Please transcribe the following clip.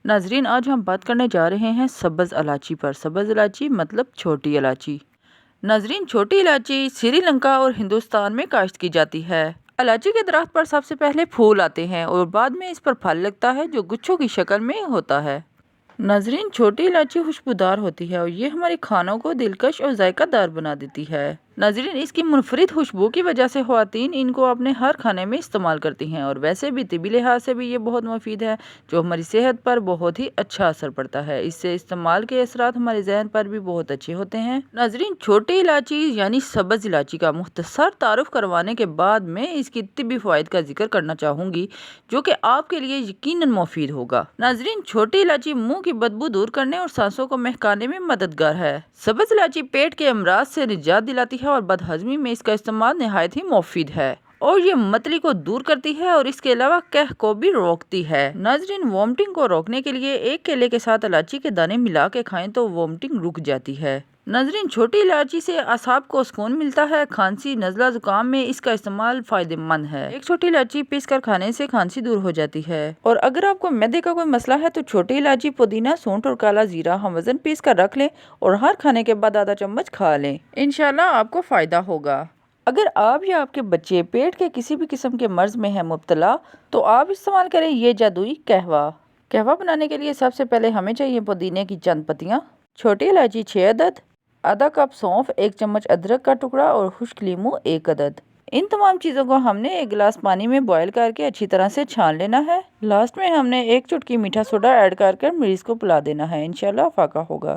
ناظرین، آج ہم بات کرنے جا رہے ہیں سبز الائچی پر۔ سبز الائچی مطلب چھوٹی الائچی۔ ناظرین، چھوٹی الائچی سری لنکا اور ہندوستان میں کاشت کی جاتی ہے۔ الائچی کے درخت پر سب سے پہلے پھول آتے ہیں اور بعد میں اس پر پھل لگتا ہے جو گچھوں کی شکل میں ہوتا ہے۔ ناظرین، چھوٹی الائچی خوشبودار ہوتی ہے اور یہ ہمارے کھانوں کو دلکش اور ذائقہ دار بنا دیتی ہے۔ ناظرین، اس کی منفرد خوشبو کی وجہ سے خواتین ان کو اپنے ہر کھانے میں استعمال کرتی ہیں اور ویسے بھی طبی لحاظ سے بھی یہ بہت مفید ہے جو ہماری صحت پر بہت ہی اچھا اثر پڑتا ہے۔ اس سے استعمال کے اثرات ہمارے ذہن پر بھی بہت اچھے ہوتے ہیں۔ ناظرین، چھوٹی الائچی یعنی سبز الائچی کا مختصر تعارف کروانے کے بعد میں اس کی طبی فوائد کا ذکر کرنا چاہوں گی جو کہ آپ کے لیے یقیناً مفید ہوگا۔ ناظرین، چھوٹی الائچی منہ کی بدبو دور کرنے اور سانسوں کو مہکانے میں مددگار ہے۔ سبز الائچی پیٹ کے امراض سے نجات دلاتی ہے اور بد ہضمی میں اس کا استعمال نہایت ہی مفید ہے اور یہ متلی کو دور کرتی ہے اور اس کے علاوہ قحط کو بھی روکتی ہے۔ ناظرین، وومٹنگ کو روکنے کے لیے ایک کیلے کے ساتھ الائچی کے دانے ملا کے کھائیں تو وومٹنگ رک جاتی ہے۔ ناظرین، چھوٹی الائچی سے اعصاب کو سکون ملتا ہے۔ کھانسی، نزلہ، زکام میں اس کا استعمال فائدہ مند ہے۔ ایک چھوٹی الائچی پیس کر کھانے سے کھانسی دور ہو جاتی ہے اور اگر آپ کو معدے کا کوئی مسئلہ ہے تو چھوٹی الائچی، پودینہ، سونٹ اور کالا زیرہ ہم وزن پیس کر رکھ لیں اور ہر کھانے کے بعد آدھا چمچ کھا لیں۔ انشاءاللہ آپ کو فائدہ ہوگا۔ اگر آپ یا آپ کے بچے پیٹ کے کسی بھی قسم کے مرض میں ہیں مبتلا تو آپ استعمال کریں یہ جادوئی قہوہ۔ قہوہ بنانے کے لیے سب سے پہلے ہمیں چاہیے پودینے کی چند پتیاں، چھوٹی الائچی 6 عدد، آدھا کپ سونف، 1 چمچ ادرک کا ٹکڑا اور خشک لیموں 1 عدد۔ ان تمام چیزوں کو ہم نے ایک گلاس پانی میں بوائل کر کے اچھی طرح سے چھان لینا ہے۔ لاسٹ میں ہم نے 1 چٹکی میٹھا سوڈا ایڈ کر مریض کو پلا دینا ہے۔ انشاءاللہ فائدہ ہوگا۔